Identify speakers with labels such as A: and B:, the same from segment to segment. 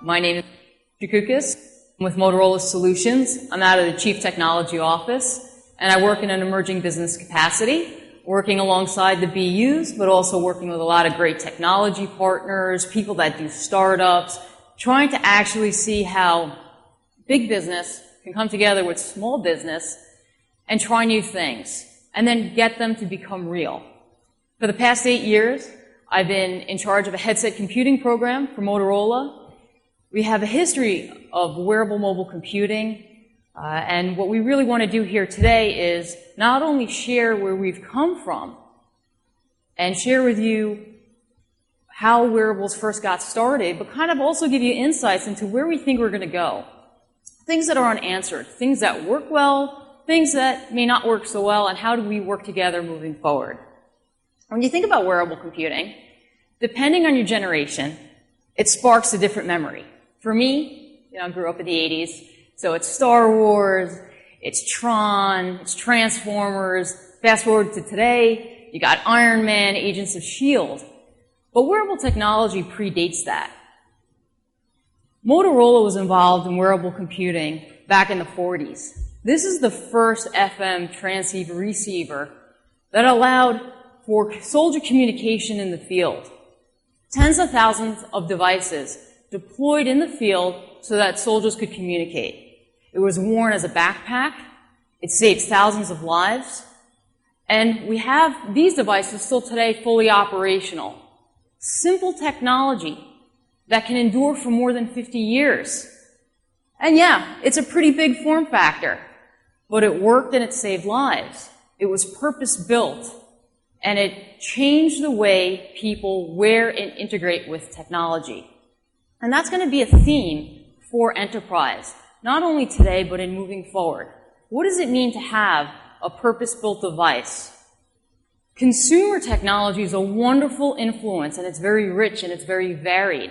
A: My name is Tricoukes. I'm with Motorola Solutions. I'm out of the Chief Technology Office, and I work in an emerging business capacity, working alongside the BUs, but also working with a lot of great technology partners, people that do startups, trying to actually see how big business can come together with small business and try new things, and then get them to become real. For the past 8 years, I've been in charge of a headset computing program for Motorola. We have a history of wearable mobile computing, and what we really want to do here today is not only share where we've come from and share with you how wearables first got started, but kind of also give you insights into where we think we're going to go. Things that are unanswered, things that work well, things that may not work so well, and how do we work together moving forward. When you think about wearable computing, depending on your generation, it sparks a different memory. For me, I grew up in the 80s, so it's Star Wars, it's Tron, it's Transformers. Fast forward to today, you got Iron Man, Agents of S.H.I.E.L.D. But wearable technology predates that. Motorola was involved in wearable computing back in the 40s. This is the first FM transceiver receiver that allowed for soldier communication in the field. Tens of thousands of devices deployed in the field so that soldiers could communicate. It was worn as a backpack. It saved thousands of lives. And we have these devices still today fully operational. Simple technology that can endure for more than 50 years. And yeah, it's a pretty big form factor, but it worked and it saved lives. It was purpose-built, and it changed the way people wear and integrate with technology. And that's going to be a theme for enterprise, not only today, but in moving forward. What does it mean to have a purpose-built device? Consumer technology is a wonderful influence, and it's very rich and it's very varied.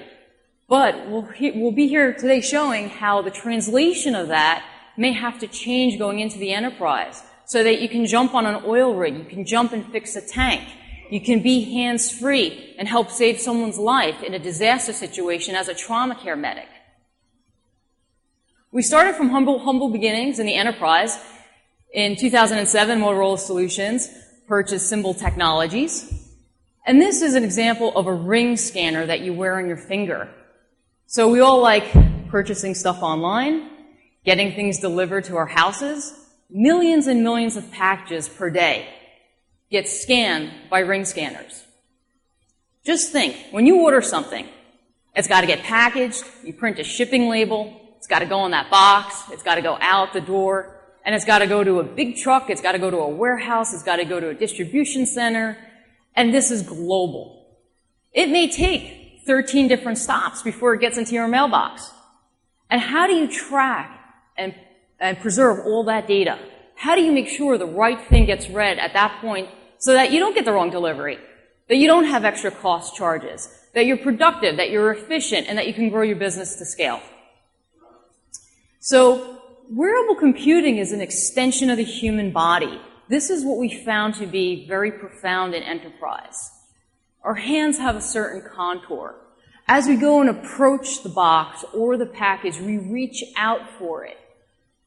A: But we'll be here today showing how the translation of that may have to change going into the enterprise, so that you can jump on an oil rig, you can jump and fix a tank, you can be hands-free and help save someone's life in a disaster situation as a trauma care medic. We started from humble beginnings in the enterprise. In 2007, Motorola Solutions purchased Symbol Technologies. And this is an example of a ring scanner that you wear on your finger. So we all like purchasing stuff online, getting things delivered to our houses. Millions and millions of packages per day get scanned by ring scanners. Just think, when you order something, it's got to get packaged, you print a shipping label, it's got to go in that box, it's got to go out the door, and it's got to go to a big truck, it's got to go to a warehouse, it's got to go to a distribution center, and this is global. It may take 13 different stops before it gets into your mailbox. And how do you track and preserve all that data? How do you make sure the right thing gets read at that point so that you don't get the wrong delivery, that you don't have extra cost charges, that you're productive, that you're efficient, and that you can grow your business to scale? So wearable computing is an extension of the human body. This is what we found to be very profound in enterprise. Our hands have a certain contour. As we go and approach the box or the package, we reach out for it.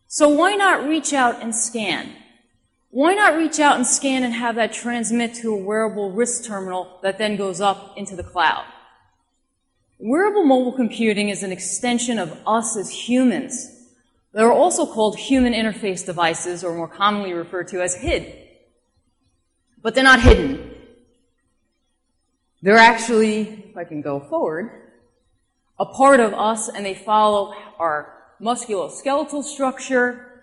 A: So why not reach out and scan? Why not reach out and scan and have that transmit to a wearable wrist terminal that then goes up into the cloud? Wearable mobile computing is an extension of us as humans. They're also called human interface devices, or more commonly referred to as HID. But they're not hidden. They're actually, if I can go forward, a part of us, and they follow our musculoskeletal structure.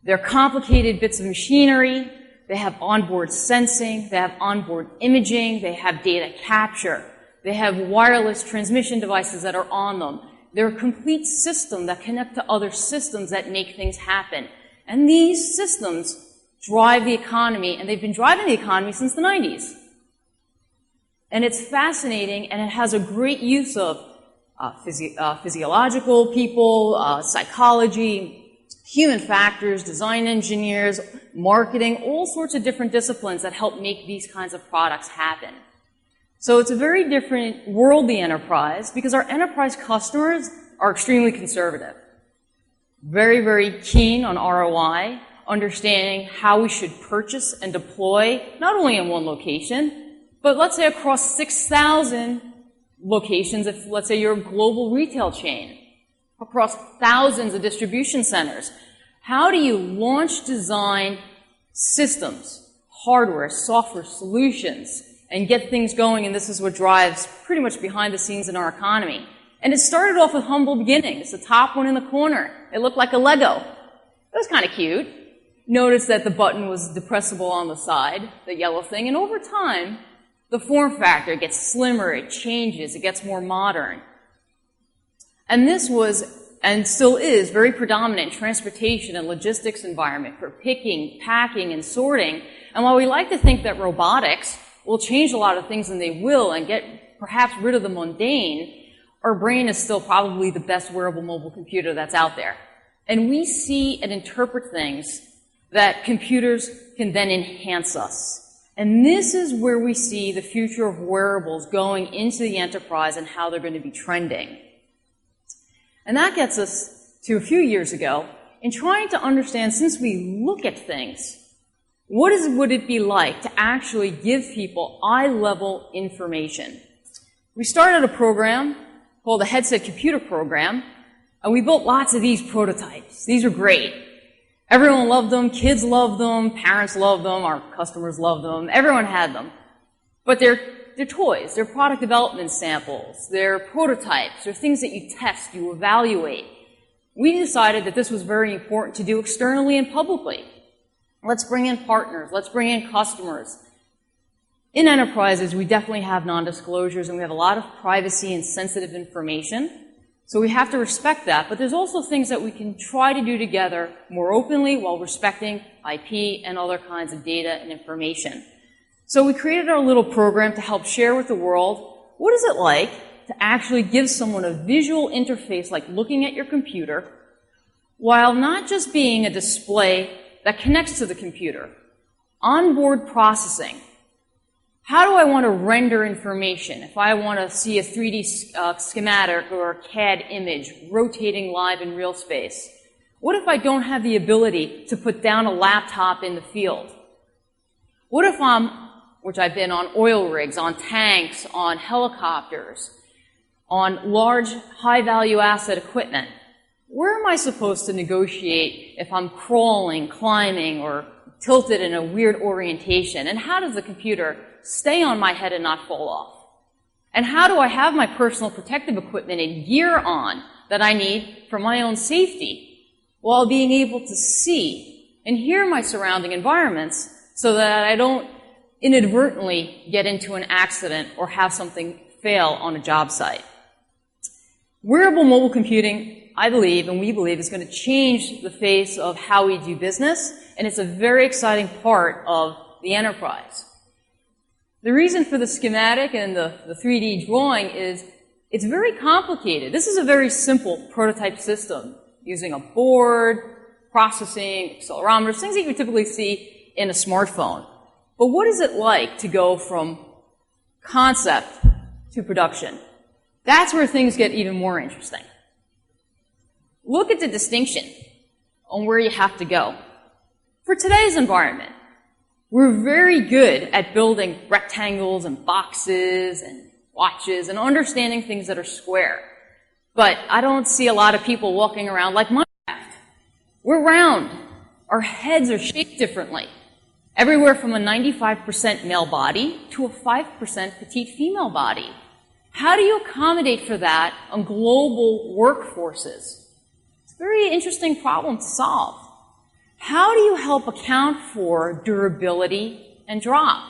A: They're complicated bits of machinery. They have onboard sensing. They have onboard imaging. They have data capture. They have wireless transmission devices that are on them. They're a complete system that connect to other systems that make things happen. And these systems drive the economy, and they've been driving the economy since the 90s. And it's fascinating, and it has a great use of physiological people, psychology, human factors, design engineers, marketing, all sorts of different disciplines that help make these kinds of products happen. So it's a very different world, the enterprise, because our enterprise customers are extremely conservative. Very, very keen on ROI, understanding how we should purchase and deploy, not only in one location, but let's say across 6,000 locations, if let's say you're a global retail chain, across thousands of distribution centers. How do you launch, design systems, hardware, software solutions, and get things going? And this is what drives pretty much behind the scenes in our economy. And it started off with humble beginnings. The top one in the corner, it looked like a Lego. It was kind of cute. Notice that the button was depressible on the side, the yellow thing, and over time, the form factor gets slimmer, it changes, it gets more modern. And this was, and still is, very predominant in transportation and logistics environment for picking, packing, and sorting. And while we like to think that robotics will change a lot of things, and they will, and get perhaps rid of the mundane, our brain is still probably the best wearable mobile computer that's out there. And we see and interpret things that computers can then enhance us. And this is where we see the future of wearables going into the enterprise and how they're going to be trending. And that gets us to a few years ago in trying to understand, since we look at things, would it be like to actually give people eye-level information? We started a program called the Headset Computer Program, and we built lots of these prototypes. These are great. Everyone loved them, kids loved them, parents loved them, our customers loved them, everyone had them. But they're toys, they're product development samples, they're prototypes, they're things that you test, you evaluate. We decided that this was very important to do externally and publicly. Let's bring in partners, let's bring in customers. In enterprises, we definitely have non-disclosures, and we have a lot of privacy and sensitive information. So we have to respect that, but there's also things that we can try to do together more openly while respecting IP and other kinds of data and information. So we created our little program to help share with the world, what is it like to actually give someone a visual interface like looking at your computer, while not just being a display that connects to the computer. Onboard processing. How do I want to render information? If I want to see a 3D schematic or a CAD image rotating live in real space, what if I don't have the ability to put down a laptop in the field? What if which I've been on oil rigs, on tanks, on helicopters, on large high-value asset equipment, where am I supposed to negotiate if I'm crawling, climbing, or tilted in a weird orientation? And how does the computer stay on my head and not fall off? And how do I have my personal protective equipment and gear on that I need for my own safety while being able to see and hear my surrounding environments so that I don't inadvertently get into an accident or have something fail on a job site? Wearable mobile computing, I believe, and we believe, is going to change the face of how we do business, and it's a very exciting part of the enterprise. The reason for the schematic and the 3D drawing is it's very complicated. This is a very simple prototype system using a board, processing, accelerometers, things that you would typically see in a smartphone. But what is it like to go from concept to production? That's where things get even more interesting. Look at the distinction on where you have to go. For today's environment, we're very good at building rectangles and boxes and watches and understanding things that are square. But I don't see a lot of people walking around like Minecraft. We're round. Our heads are shaped differently. Everywhere from a 95% male body to a 5% petite female body. How do you accommodate for that on global workforces? It's a very interesting problem to solve. How do you help account for durability and drop?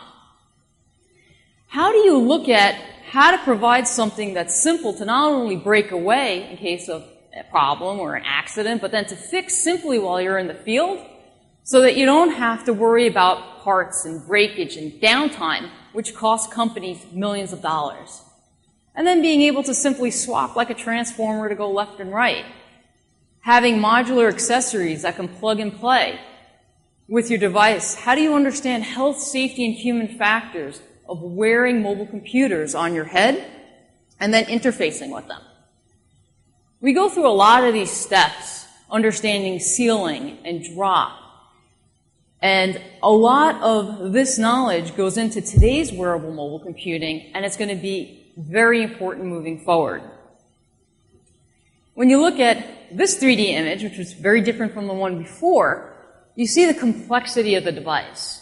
A: How do you look at how to provide something that's simple to not only break away in case of a problem or an accident, but then to fix simply while you're in the field so that you don't have to worry about parts and breakage and downtime, which cost companies millions of dollars? And then being able to simply swap like a transformer to go left and right. Having modular accessories that can plug and play with your device. How do you understand health, safety, and human factors of wearing mobile computers on your head and then interfacing with them. We go through a lot of these steps, understanding ceiling and drop. And a lot of this knowledge goes into today's wearable mobile computing, and it's going to be very important moving forward. When you look at this 3D image, which was very different from the one before, you see the complexity of the device.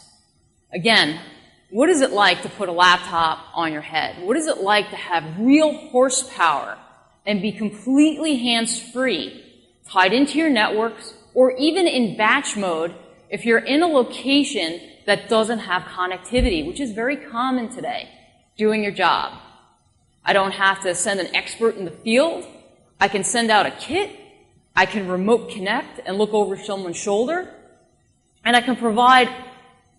A: Again, what is it like to put a laptop on your head? What is it like to have real horsepower and be completely hands-free, tied into your networks, or even in batch mode if you're in a location that doesn't have connectivity, which is very common today, doing your job? I don't have to send an expert in the field. I can send out a kit. I can remote connect and look over someone's shoulder. And I can provide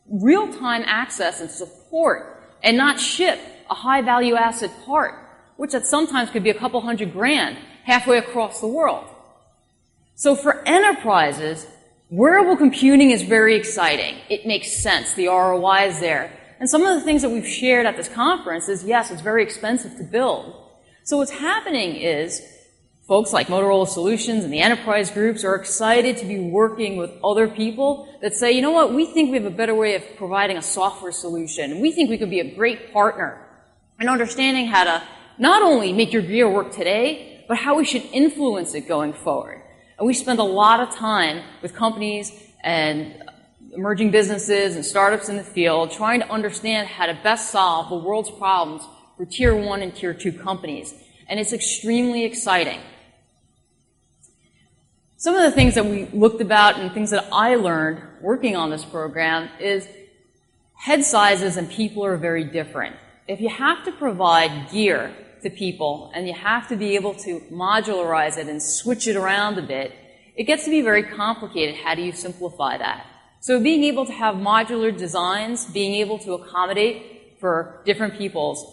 A: real-time access and support and not ship a high-value asset part, which at sometimes could be a couple $100,000 halfway across the world. So for enterprises, wearable computing is very exciting. It makes sense. The ROI is there. And some of the things that we've shared at this conference is, yes, it's very expensive to build. So what's happening is folks like Motorola Solutions and the enterprise groups are excited to be working with other people that say, you know what, we think we have a better way of providing a software solution. We think we could be a great partner in understanding how to not only make your gear work today, but how we should influence it going forward. And we spend a lot of time with companies and emerging businesses and startups in the field trying to understand how to best solve the world's problems for Tier 1 and Tier 2 companies. And it's extremely exciting. Some of the things that we looked about and things that I learned working on this program is head sizes and people are very different. If you have to provide gear to people and you have to be able to modularize it and switch it around a bit, it gets to be very complicated. How do you simplify that? So being able to have modular designs, being able to accommodate for different people's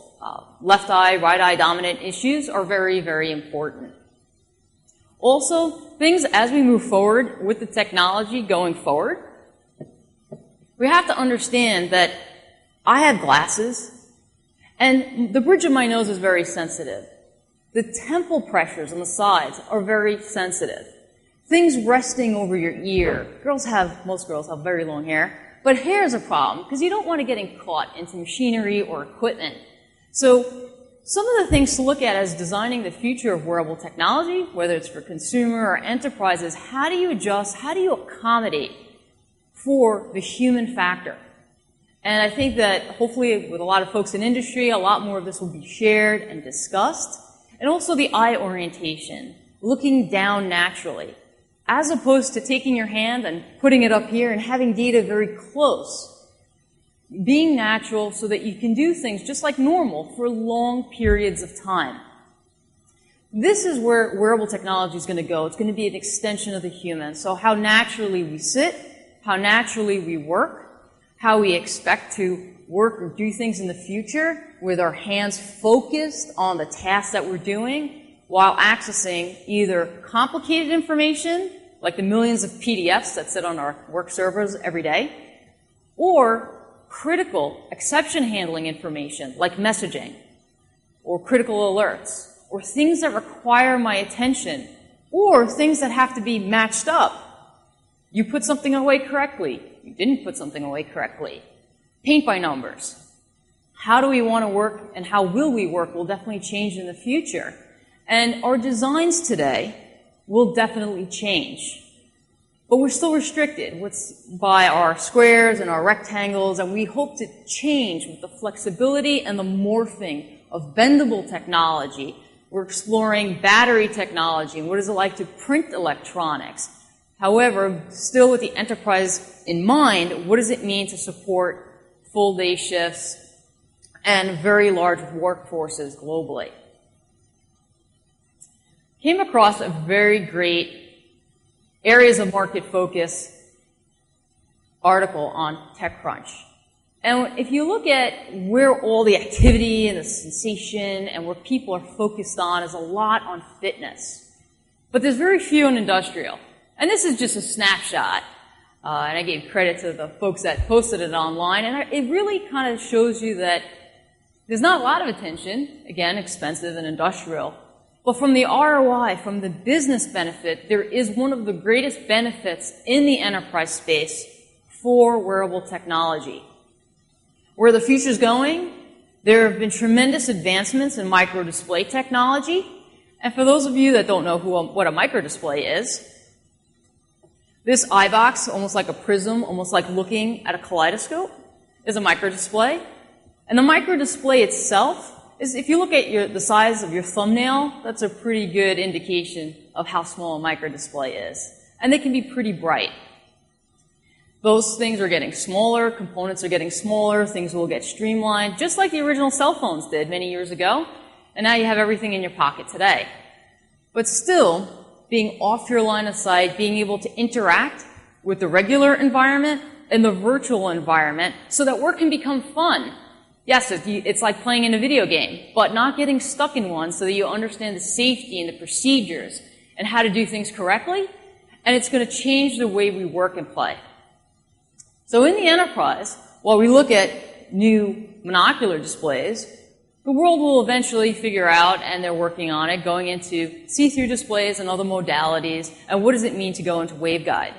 A: left eye, right eye dominant issues are very, very important. Also, things as we move forward with the technology going forward, we have to understand that I have glasses and the bridge of my nose is very sensitive. The temple pressures on the sides are very sensitive. Things resting over your ear. Most girls have very long hair, but hair is a problem because you don't want to get caught into machinery or equipment. So some of the things to look at as designing the future of wearable technology, whether it's for consumer or enterprises, how do you adjust, how do you accommodate for the human factor? And I think that hopefully with a lot of folks in industry, a lot more of this will be shared and discussed. And also the eye orientation, looking down naturally, as opposed to taking your hand and putting it up here and having data very close. Being natural so that you can do things just like normal for long periods of time. This is where wearable technology is going to go. It's going to be an extension of the human. So how naturally we sit, how naturally we work, how we expect to work or do things in the future with our hands focused on the tasks that we're doing while accessing either complicated information, like the millions of PDFs that sit on our work servers every day, or critical exception handling information like messaging or critical alerts or things that require my attention or things that have to be matched up. You put something away correctly. You didn't put something away correctly. Paint by numbers. How do we want to work and how will we work will definitely change in the future. And our designs today will definitely change. But we're still restricted by our squares and our rectangles, and we hope to change with the flexibility and the morphing of bendable technology. We're exploring battery technology and what is it like to print electronics. However, still with the enterprise in mind, what does it mean to support full day shifts and very large workforces globally? Came across a very great areas of market focus article on TechCrunch. And if you look at where all the activity and the sensation and where people are focused on is a lot on fitness. But there's very few in industrial. And this is just a snapshot. And I gave credit to the folks that posted it online. And it really kind of shows you that There's not a lot of attention, again, expensive and industrial. But from the ROI, from the business benefit, there is one of the greatest benefits in the enterprise space for wearable technology. Where the future's going, there have been tremendous advancements in microdisplay technology. And for those of you that don't know what a microdisplay is, this eye box, almost like a prism, almost like looking at a kaleidoscope, is a microdisplay. And the microdisplay itself is, if you look at the size of your thumbnail, that's a pretty good indication of how small a microdisplay is. And they can be pretty bright. Those things are getting smaller, components are getting smaller, things will get streamlined, just like the original cell phones did many years ago. And now you have everything in your pocket today. But still, being off your line of sight, being able to interact with the regular environment and the virtual environment so that work can become fun. Yes, it's like playing in a video game, but not getting stuck in one so that you understand the safety and the procedures and how to do things correctly. And it's going to change the way we work and play. So in the enterprise, while we look at new monocular displays, the world will eventually figure out, and they're working on it, going into see-through displays and other modalities, and what does it mean to go into waveguide.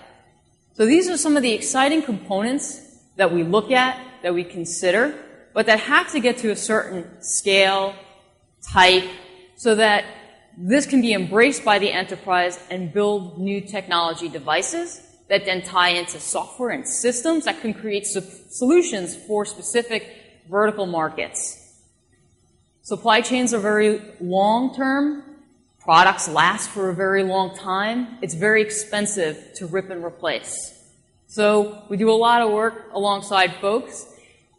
A: So these are some of the exciting components that we look at, that we consider, but that have to get to a certain scale, type, so that this can be embraced by the enterprise and build new technology devices that then tie into software and systems that can create solutions for specific vertical markets. Supply chains are very long-term. Products last for a very long time. It's very expensive to rip and replace. So we do a lot of work alongside folks,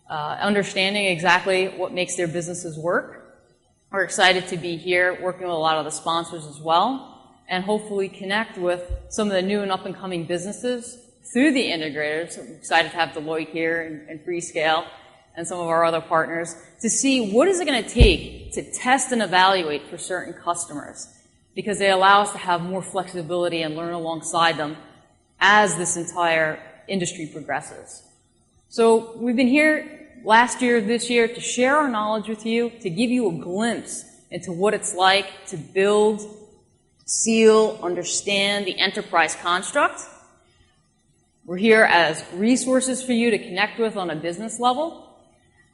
A: understanding exactly what makes their businesses work. We're excited to be here working with a lot of the sponsors as well, and hopefully connect with some of the new and up-and-coming businesses through the integrators. We're excited to have Deloitte here and Freescale and some of our other partners to see what is it going to take to test and evaluate for certain customers, because they allow us to have more flexibility and learn alongside them as this entire industry progresses. So we've been here last year, this year, to share our knowledge with you, to give you a glimpse into what it's like to build, seal, understand the enterprise construct. We're here as resources for you to connect with on a business level.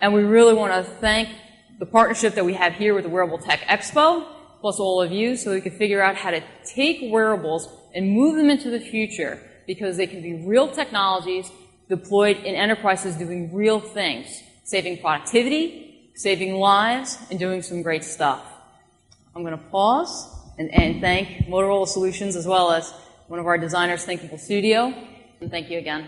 A: And we really want to thank the partnership that we have here with the Wearable Tech Expo, plus all of you, so we can figure out how to take wearables and move them into the future, because they can be real technologies deployed in enterprises doing real things, saving productivity, saving lives, and doing some great stuff. I'm going to pause and thank Motorola Solutions as well as one of our designers, Thinkable Studio, and thank you again.